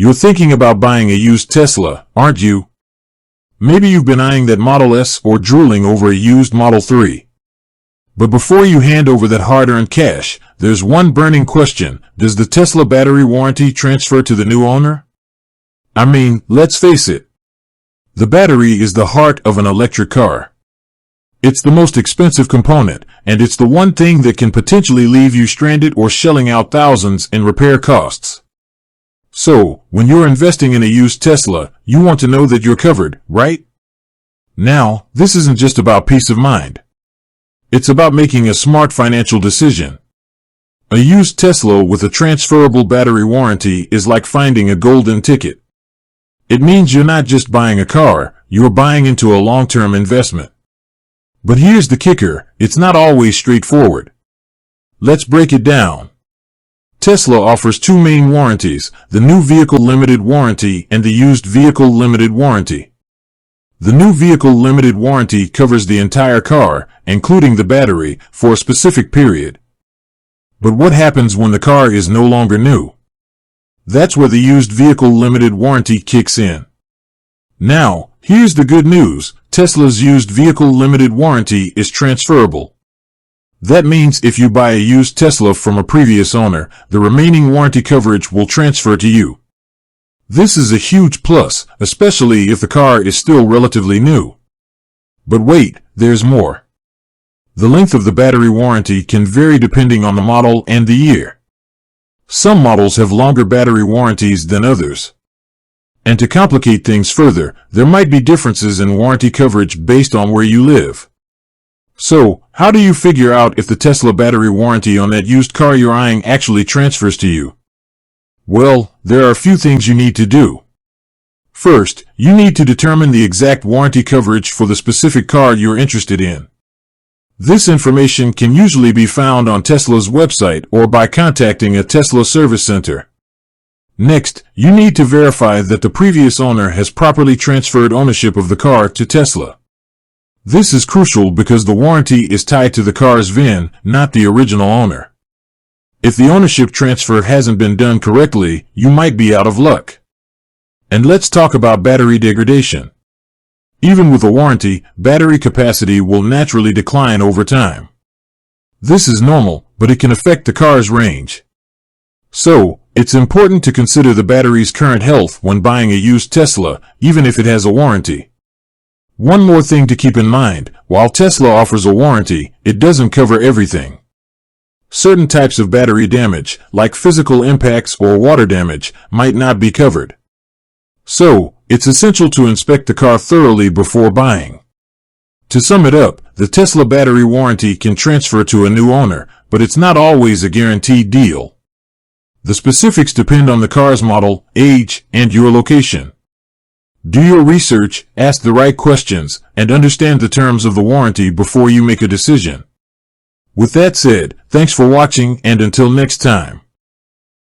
You're thinking about buying a used Tesla, aren't you? Maybe you've been eyeing that Model S or drooling over a used Model 3. But before you hand over that hard-earned cash, there's one burning question. Does the Tesla battery warranty transfer to the new owner? I mean, let's face it. The battery is the heart of an electric car. It's the most expensive component, and it's the one thing that can potentially leave you stranded or shelling out thousands in repair costs. So, when you're investing in a used Tesla, you want to know that you're covered, right? Now, this isn't just about peace of mind. It's about making a smart financial decision. A used Tesla with a transferable battery warranty is like finding a golden ticket. It means you're not just buying a car, you're buying into a long-term investment. But here's the kicker, it's not always straightforward. Let's break it down. Tesla offers two main warranties, the New Vehicle Limited Warranty and the Used Vehicle Limited Warranty. The New Vehicle Limited Warranty covers the entire car, including the battery, for a specific period. But what happens when the car is no longer new? That's where the Used Vehicle Limited Warranty kicks in. Now, here's the good news, Tesla's Used Vehicle Limited Warranty is transferable. That means if you buy a used Tesla from a previous owner, the remaining warranty coverage will transfer to you. This is a huge plus, especially if the car is still relatively new. But wait, there's more. The length of the battery warranty can vary depending on the model and the year. Some models have longer battery warranties than others. And to complicate things further, there might be differences in warranty coverage based on where you live. So, how do you figure out if the Tesla battery warranty on that used car you're eyeing actually transfers to you? Well, there are a few things you need to do. First, you need to determine the exact warranty coverage for the specific car you're interested in. This information can usually be found on Tesla's website or by contacting a Tesla service center. Next, you need to verify that the previous owner has properly transferred ownership of the car to Tesla. This is crucial because the warranty is tied to the car's VIN, not the original owner. If the ownership transfer hasn't been done correctly, you might be out of luck. And let's talk about battery degradation. Even with a warranty, battery capacity will naturally decline over time. This is normal, but it can affect the car's range. So, it's important to consider the battery's current health when buying a used Tesla, even if it has a warranty. One more thing to keep in mind, while Tesla offers a warranty, it doesn't cover everything. Certain types of battery damage, like physical impacts or water damage, might not be covered. So, it's essential to inspect the car thoroughly before buying. To sum it up, the Tesla battery warranty can transfer to a new owner, but it's not always a guaranteed deal. The specifics depend on the car's model, age, and your location. Do your research, ask the right questions, and understand the terms of the warranty before you make a decision. With that said, thanks for watching, and until next time.